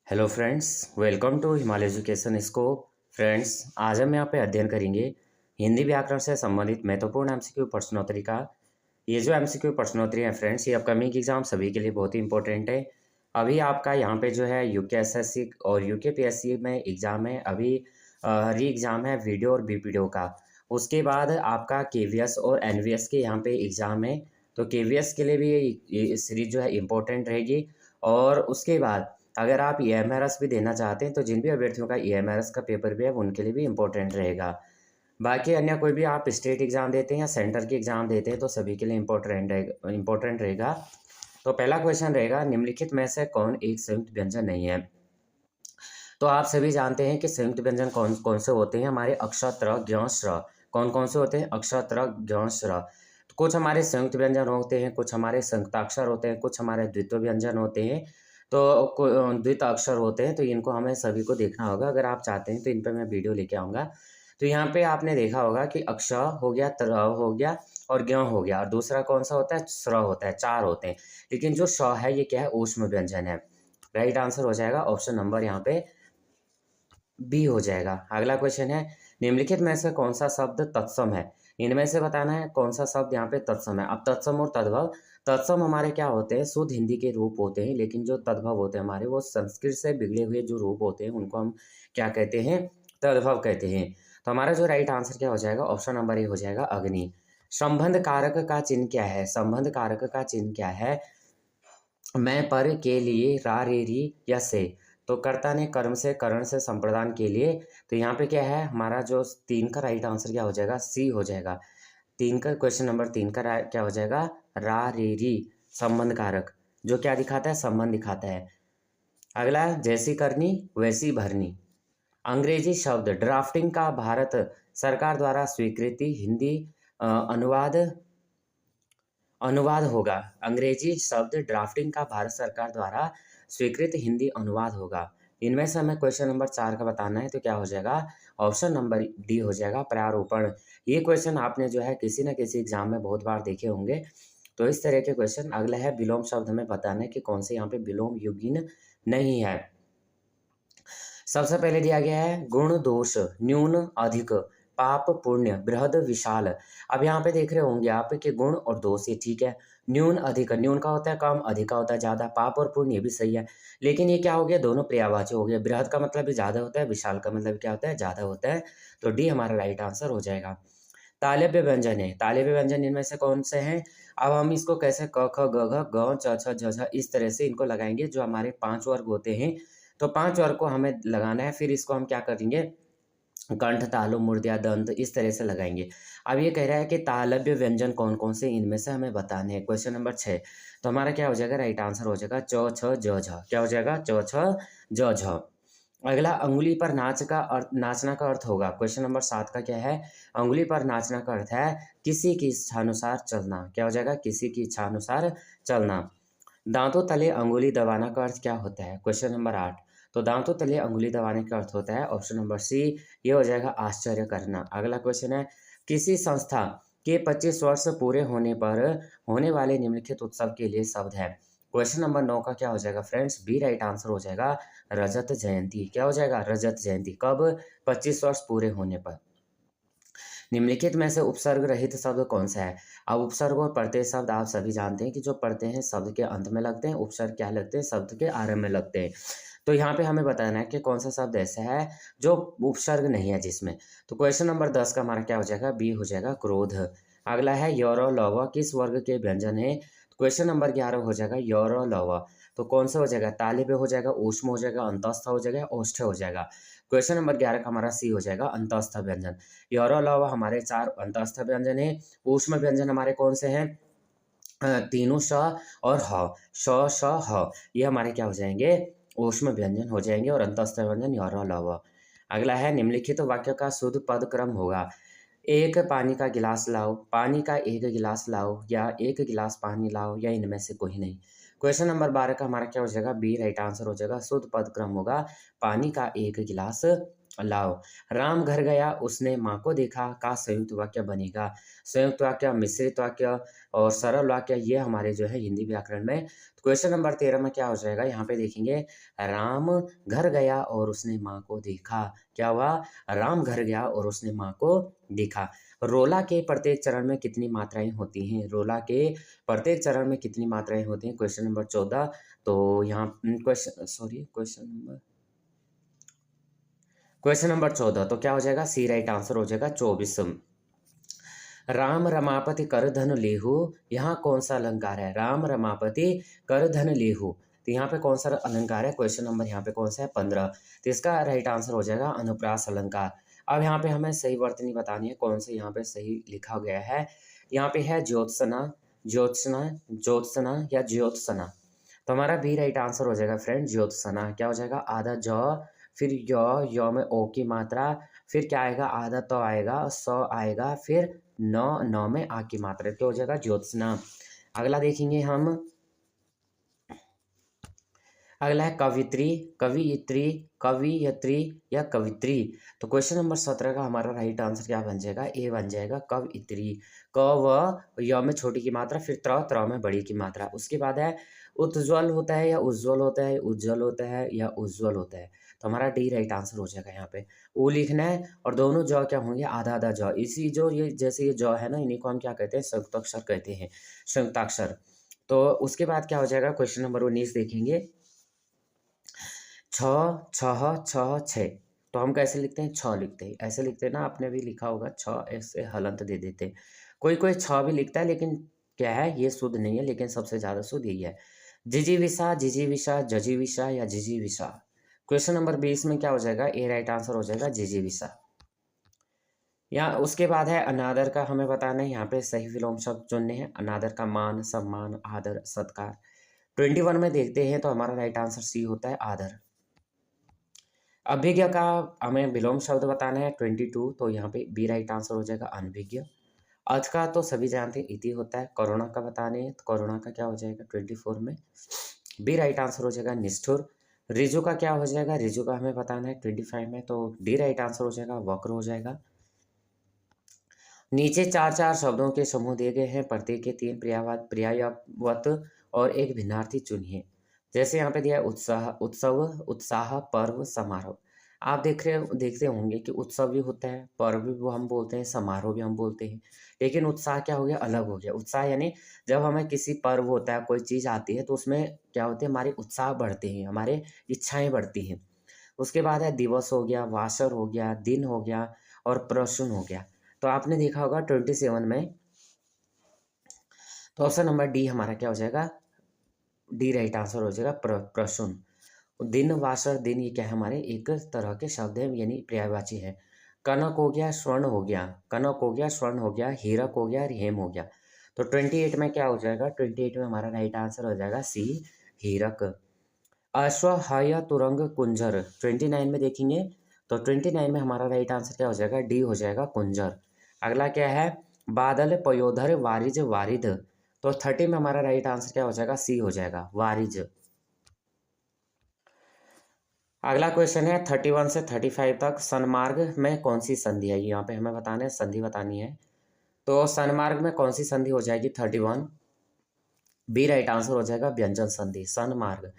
Hello friends, welcome to Himalaya education scope. Friends, आज हम यहाँ पे अध्ययन करेंगे हिंदी व्याकरण से संबंधित महत्वपूर्ण एमसीक्यू प्रश्नोत्तरी का। ये जो एमसीक्यू प्रश्नोत्तरी है फ्रेंड्स, ये अपकमिंग एग्जाम सभी के लिए बहुत ही इंपॉर्टेंट है। अभी आपका यहाँ पे जो है यूके एसएससी और यूके पीएससी में एग्जाम है। अभी री एग्जाम है वीडियो और बीपीडीओ का। उसके बाद आपका केवीएस और एनवीएस के यहाँ पे एग्जाम है। तो केवीएस के लिए भी ये सीरीज जो है इम्पोर्टेंट रहेगी। और उसके बाद अगर आप ईएमआरएस भी देना चाहते हैं तो जिन भी अभ्यर्थियों का ईएमआरएस का पेपर भी है उनके लिए भी इम्पोर्टेंट रहेगा। बाकी अन्य कोई भी आप स्टेट एग्जाम देते हैं या सेंटर की एग्जाम देते हैं तो सभी के लिए इम्पोर्टेंट रहेगा। तो पहला क्वेश्चन रहेगा, निम्नलिखित में से कौन एक संयुक्त व्यंजन नहीं है। तो आप सभी जानते हैं कि संयुक्त व्यंजन कौन कौन से होते हैं। हमारे अक्ष, त्र, ज्ञ, श्र कौन कौन से होते हैं। अक्ष, त्र, ज्ञ, श्र। तो कुछ हमारे संयुक्त व्यंजन होते हैं, कुछ हमारे संयुक्ताक्षर होते हैं, कुछ हमारे द्वित्व व्यंजन होते हैं। तो द्वित अक्षर होते हैं, तो इनको हमें सभी को देखना होगा। अगर आप चाहते हैं तो इन पर मैं वीडियो लेके आऊँगा। तो यहाँ पे आपने देखा होगा कि अक्ष हो गया, त्र हो गया और ज्ञ हो गया, और दूसरा कौन सा होता है, श्र होता है। चार होते हैं, लेकिन जो श है ये क्या है, ऊष्म व्यंजन है। राइट आंसर हो जाएगा ऑप्शन नंबर यहाँ पे बी हो जाएगा। अगला क्वेश्चन है, निम्नलिखित में से कौन सा शब्द तत्सम है। इनमें से बताना है कौन सा शब्द यहाँ पे तत्सम है। अब तत्सम और तद्भव, तत्सम हमारे क्या होते हैं, शुद्ध हिंदी के रूप होते हैं, लेकिन जो तद्भव होते हैं हमारे वो संस्कृत से बिगड़े हुए जो रूप होते हैं उनको हम क्या कहते हैं, तद्भव कहते हैं। तो हमारा जो राइट आंसर क्या हो जाएगा, ऑप्शन नंबर ए हो जाएगा, अग्नि। संबंध कारक का चिन्ह क्या है। संबंध कारक का चिन्ह क्या है, मैं, पर, के लिए, रा, रे, री या से। तो कर्ता ने कर्म से, करण से, संप्रदान के लिए। तो यहाँ पे क्या है, हमारा जो तीन का राइट आंसर क्या हो जाएगा, सी हो जाएगा। तीन का क्वेश्चन नंबर तीन का क्या हो जाएगा, रा, रे, री संबंध कारक, जो क्या दिखाता है, संबंध दिखाता है। अगला, जैसी करनी वैसी भरनी। अंग्रेजी शब्द ड्राफ्टिंग का भारत सरकार द्वारा स्वीकृति हिंदी अनुवाद अनुवाद होगा। अंग्रेजी शब्द ड्राफ्टिंग का भारत सरकार द्वारा स्वीकृत हिंदी अनुवाद होगा। इनमें से हमें क्वेश्चन नंबर चार का बताना है, तो क्या हो जाएगा, ऑप्शन नंबर डी हो जाएगा, प्रारूपण। ये क्वेश्चन आपने जो है किसी न किसी एग्जाम में बहुत बार देखे होंगे। तो इस तरह के क्वेश्चन। अगला है, विलोम शब्द हमें बताना है कि कौन से यहाँ पे विलोम युगीन नहीं है। सबसे पहले दिया गया है गुण दोष, न्यून अधिक, पाप पुण्य, बृहद विशाल। अब यहाँ पे देख रहे होंगे आप कि गुण और दोष ये ठीक है। न्यून अधिक, न्यून का होता है कम, अधिक का होता है ज़्यादा। पाप और पुण्य ये भी सही है, लेकिन ये क्या हो गया, दोनों पर्यायवाची हो गए। बृहद का मतलब भी ज़्यादा होता है, विशाल का मतलब क्या होता है, ज़्यादा होता है। तो डी हमारा राइट आंसर हो जाएगा। तालव्य व्यंजन है, तालव्य व्यंजन इनमें से कौन से हैं। अब हम इसको कैसे, क, ख, ग, घ, ग, च, छ, ज, झ, इस तरह से इनको लगाएंगे। जो हमारे पांच वर्ग होते हैं, तो पांच वर्ग को हमें लगाना है। फिर इसको हम क्या करेंगे, कंठ, तालु, मूर्धन्य, दंत इस तरह से लगाएंगे। अब ये कह रहा है कि तालव्य व्यंजन कौन कौन से इनमें से हमें बताने हैं। Question number 6। तो हमारा क्या हो जाएगा, राइट आंसर हो जाएगा च, छ, ज, झ। क्या हो जाएगा, च, छ, ज, झ। अगला, अंगुली पर नाचना का अर्थ होगा। क्वेश्चन नंबर 7 का क्या है, अंगुली पर नाचना का अर्थ है किसी की इच्छानुसार चलना। क्या हो जाएगा, किसी की इच्छानुसार चलना। दांतों तले अंगुली दबाना का अर्थ क्या होता है। Question number 8। तो दांतों तले अंगुली दबाने का अर्थ होता है ऑप्शन नंबर सी, ये हो जाएगा आश्चर्य करना। अगला क्वेश्चन है, किसी संस्था के 25 वर्ष पूरे होने पर होने वाले निम्नलिखित उत्सव के लिए शब्द है। क्वेश्चन नंबर 9 का क्या हो जाएगा फ्रेंड्स, बी राइट आंसर हो जाएगा, रजत जयंती। क्या हो जाएगा, रजत जयंती। कब, 25 वर्ष पूरे होने पर। निम्नलिखित में से उपसर्ग रहित शब्द कौन सा है। अब उपसर्ग और प्रत्यय शब्द आप सभी जानते हैं कि जो पढ़ते हैं शब्द के अंत में लगते हैं, उपसर्ग क्या लगते हैं, शब्द के आरंभ में लगते हैं। तो यहाँ पे हमें बताना है कि कौन सा शब्द ऐसा है जो उपसर्ग नहीं है जिसमें। तो क्वेश्चन नंबर 10 का हमारा क्या हो जाएगा, बी हो जाएगा, क्रोध। अगला है, यौर लव किस वर्ग के व्यंजन है। क्वेश्चन नंबर 11 हो जाएगा, यौर लव। तो कौन सा हो जाएगा, तालिब हो जाएगा, ऊष्म हो जाएगा, अंतस्थ हो जाएगा, ओष्ठ हो जाएगा। क्वेश्चन नंबर 11 का हमारा सी हो जाएगा, अंतस्थ व्यंजन। यौर लव हमारे चार अंतस्थ व्यंजन है। ऊष्म व्यंजन हमारे कौन से हैं, तीनों श और ह, श, श, ह, ये हमारे क्या हो जाएंगे, ऊष्म व्यंजन हो जाएंगे। और अंतस्थ व्यंजन यौर लव। अगला है, निम्नलिखित वाक्य का शुद्ध पद क्रम होगा। एक पानी का गिलास लाओ, पानी का एक गिलास लाओ, या एक गिलास पानी लाओ, या इनमें से कोई नहीं। क्वेश्चन नंबर 12 का हमारा क्या हो जाएगा, बी राइट आंसर हो जाएगा, शुद्ध पद क्रम होगा, पानी का एक गिलास लाओ। राम घर गया उसने माँ को देखा का संयुक्त वाक्य बनेगा। संयुक्त वाक्य, मिश्रित वाक्य और सरल वाक्य ये हमारे जो है हिंदी व्याकरण में। क्वेश्चन नंबर 13 में क्या हो जाएगा, यहाँ पे देखेंगे राम घर गया और उसने माँ को देखा। क्या हुआ, राम घर गया और उसने माँ को देखा। रोला के प्रत्येक चरण में कितनी मात्राएं होती हैं, रोला के प्रत्येक चरण में कितनी मात्राएं होती हैं, क्वेश्चन नंबर 14। तो यहाँ क्वेश्चन नंबर 14 तो क्या हो जाएगा, सी राइट आंसर हो जाएगा 24। राम रमापति कर धन लेहु, यहाँ कौन सा अलंकार है, राम रमापति कर धन लेहु, तो यहाँ पे कौन सा अलंकार है, क्वेश्चन नंबर यहाँ पे कौन सा है 15। तो इसका राइट आंसर हो जाएगा अनुप्रास अलंकार। अब यहाँ पे हमें सही वर्तनी बतानी है, कौन से यहाँ पे सही लिखा गया है। यहाँ पे है ज्योत्सना, ज्योत्सना, ज्योत्सना या ज्योत्सना। तो हमारा बी राइट आंसर हो जाएगा फ्रेंड ज्योत्सना। क्या हो जाएगा, आधा ज, फिर य में ओ की मात्रा, फिर क्या आएगा, आधा तो आएगा, स आएगा, फिर न में आ की मात्रा, क्या हो जाएगा ज्योत्सना। अगला देखेंगे हम, अगला है कवित्री, कवियत्री, कवियत्री या कवित्री। तो क्वेश्चन नंबर 17 का हमारा राइट आंसर क्या बन जाएगा, ए बन जाएगा कवियत्री। क व य में छोटी की मात्रा, फिर त्र में बड़ी की मात्रा। उसके बाद है उज्ज्वल होता है या उज्ज्वल होता है, उज्ज्वल होता है या उज्ज्वल होता है। तो हमारा डी राइट आंसर हो जाएगा यहाँ पे। ऊ लिखना है और दोनों जौ क्या होंगे, आधा आधा जौ। इसी जो ये जैसे ये जौ है ना, इन्हीं को हम क्या कहते हैं, संयुक्ताक्षर कहते हैं, संयुक्ताक्षर। तो उसके बाद क्या हो जाएगा, क्वेश्चन नंबर 19 देखेंगे, छ, छह, छह, छः। तो हम कैसे लिखते हैं, छ लिखते हैं, ऐसे लिखते हैं ना, आपने भी लिखा होगा छ, ऐसे हलंत दे देते हैं। कोई कोई छ भी लिखता है, लेकिन क्या है, ये शुद्ध नहीं है, लेकिन सबसे ज़्यादा शुद्ध यही है। जिजीविषा, जिजीविषा, जजीविषा या जिजीविषा। क्वेश्चन नंबर 20 में क्या हो जाएगा, ए राइट आंसर हो जाएगा जिजीविषा। यहाँ उसके बाद है अनादर का हमें बताना है, यहाँ पे सही विलोम शब्द चुनने हैं। अनादर का मान, सम्मान, आदर, सत्कार। 21 में देखते हैं तो हमारा राइट आंसर सी होता है आदर। अभिज्ञ का हमें विलोम शब्द बताना है 22, तो यहाँ पे बी राइट आंसर हो जाएगा अनभिज्ञ। अर्थ का तो सभी जानते हैं इति होता है। करुणा का बताने हैं तो करुणा का क्या हो जाएगा 24 में, बी राइट आंसर हो जाएगा निष्ठुर। रिजु का क्या हो जाएगा, रिजु का हमें बताना है 25 में, तो डी राइट आंसर हो जाएगा वक्र हो जाएगा। नीचे चार चार शब्दों के समूह दिए गए हैं, प्रत्येक के 3 पर्यायवत और एक भिन्नार्थी चुनिए। जैसे यहाँ पे दिया है उत्साह, उत्सव, उत्साह, पर्व, समारोह। आप देखते होंगे कि उत्सव भी होता है, पर्व भी वो हम बोलते हैं, समारोह भी हम बोलते हैं, लेकिन उत्साह क्या हो गया, अलग हो गया। उत्साह यानी जब हमें किसी पर्व होता है, कोई चीज़ आती है, तो उसमें क्या होते हैं, हमारे उत्साह बढ़ते हैं, हमारे इच्छाएं बढ़ती हैं। उसके बाद है दिवस हो गया, वासर हो गया, दिन हो गया और प्रसून हो गया। तो आपने देखा होगा 27 में, तो ऑप्शन नंबर डी हमारा क्या हो जाएगा, डी राइट आंसर हो जाएगा प्रसून। दिन, वासर, दिन ये क्या है, हमारे एक तरह के शब्द हैं, यानी पर्यायवाची है। कनक हो गया, स्वर्ण हो गया, कनक हो गया, स्वर्ण हो गया, हीरक हो गया, हेम हो गया। तो 28 में क्या हो जाएगा, 28 में हमारा राइट आंसर हो जाएगा सी हीरक। अश्वहय तुरंग कुंजर 29 में देखेंगे, तो 29 में हमारा राइट आंसर क्या हो जाएगा, डी हो जाएगा कुंजर। अगला क्या है, बादल, पयोधर, वारिज, वारिद। तो 30 में हमारा राइट आंसर क्या हो जाएगा, सी हो जाएगा वारिज। अगला क्वेश्चन है 31 से 35 तक, सन्मार्ग में कौन सी संधि है, यहाँ पे हमें बताना है, संधि बतानी है। तो सन्मार्ग में कौन सी संधि हो जाएगी 31, बी राइट आंसर हो जाएगा व्यंजन संधि, सन्मार्ग।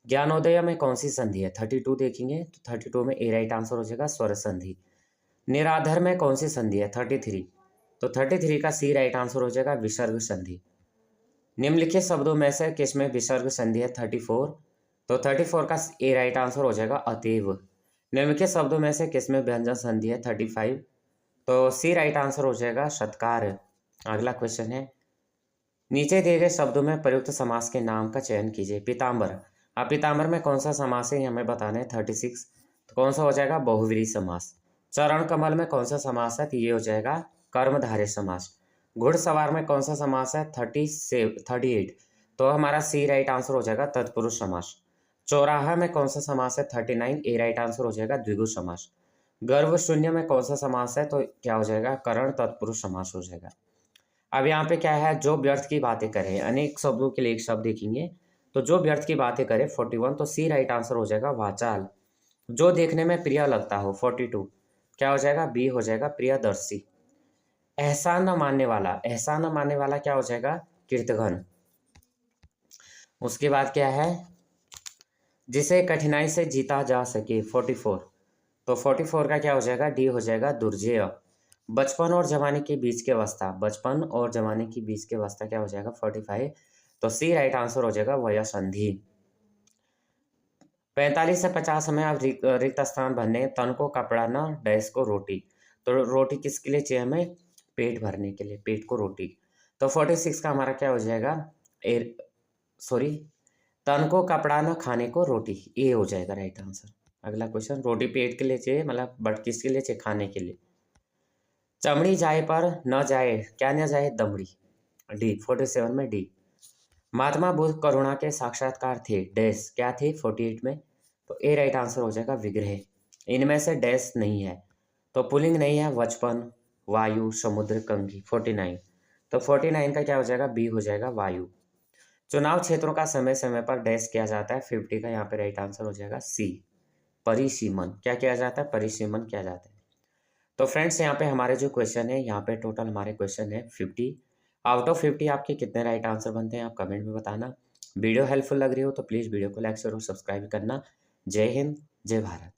ज्ञानोदय में कौन सी संधि है 32 देखेंगे, तो 32 में ए राइट आंसर हो जाएगा स्वर संधि। निराधर में कौन सी संधि है 33, तो 33 का सी राइट आंसर हो जाएगा विसर्ग संधि। निम्नलिखित शब्दों में से किसमें विसर्ग संधि है 34, तो 34 का ए राइट आंसर हो जाएगा अतएव। निम्नलिखित शब्दों में से किसमें व्यंजन संधि है 35, तो सी राइट आंसर हो जाएगा सत्कार। अगला क्वेश्चन है, नीचे दिए गए शब्दों में प्रयुक्त समास के नाम का चयन कीजिए। पीताम्बर, अब पीताम्बर में कौन सा समास है हमें बताना है 36, तो कौन सा हो जाएगा बहुव्रीहि समास। चरण कमल में कौन सा समास है, तो ये हो जाएगा कर्मधारय समास। घुड़सवार में कौन सा समास है 38, तो हमारा सी राइट आंसर हो जाएगा तत्पुरुष समास। चौराहा में कौन सा समास है 39, ए राइट आंसर हो जाएगा द्विगु समास। गर्भ शून्य में कौन सा समास है, तो क्या हो जाएगा करण तत्पुरुष समास हो जाएगा। अब यहाँ पे क्या है, जो व्यर्थ की बातें करें, अनेक शब्दों के लिए एक शब्द देखेंगे, तो जो व्यर्थ की बातें करें 41, तो सी राइट आंसर हो जाएगा वाचाल। जो देखने में प्रिय लगता हो 42 क्या हो जाएगा? बी हो जाएगा प्रियदर्शी। एहसान न मानने वाला, एहसान न मानने वाला क्या हो जाएगा? कीर्तघन। उसके बाद क्या है? जिसे कठिनाई से जीता जा सके 44 तो 44 का क्या हो जाएगा? डी हो जाएगा दुर्जेय। बचपन और जवानी के बीच की अवस्था, बचपन और जवानी के बीच की अवस्था क्या हो जाएगा? 45 तो सी राइट आंसर हो जाएगा वयोसंधि। 45 से 50 में अब रिक्त स्थान भरने, तन को कपड़ा न डैश को रोटी। तो रोटी किसके लिए चाहिए हमें? पेट भरने के लिए, पेट को रोटी। तो 46 का हमारा क्या हो जाएगा? ए सॉरी, तन को कपड़ा न खाने को रोटी, ये हो जाएगा राइट आंसर। अगला क्वेश्चन, रोटी पेट के लिए चाहिए मतलब बट किसके लिए चाहिए? खाने के लिए। चमड़ी जाए पर न जाए, क्या न जाए? दमड़ी। डी 47 में डी। महात्मा बुद्ध करुणा के साक्षात्कार थे डैश, क्या थे 48 में? तो ए राइट आंसर हो जाएगा विग्रह। इनमें से डैश नहीं है, तो पुल्लिंग नहीं है, बचपन, वायु, समुद्र, कंघी 49। तो 49 का क्या हो जाएगा? बी हो जाएगा वायु। चुनाव क्षेत्रों का समय समय पर डैश किया जाता है 50 का यहाँ पे राइट आंसर हो जाएगा सी परिसीमन। क्या किया जाता है? परिसीमन किया जाता है। तो फ्रेंड्स यहाँ पे हमारे जो क्वेश्चन है, यहाँ पे टोटल हमारे क्वेश्चन है 50। आउट ऑफ 50 आपके कितने राइट आंसर बनते हैं आप कमेंट में बताना। वीडियो हेल्पफुल लग रही हो तो प्लीज़ वीडियो को लाइक शेयर और सब्सक्राइब करना। जय हिंद, जय भारत।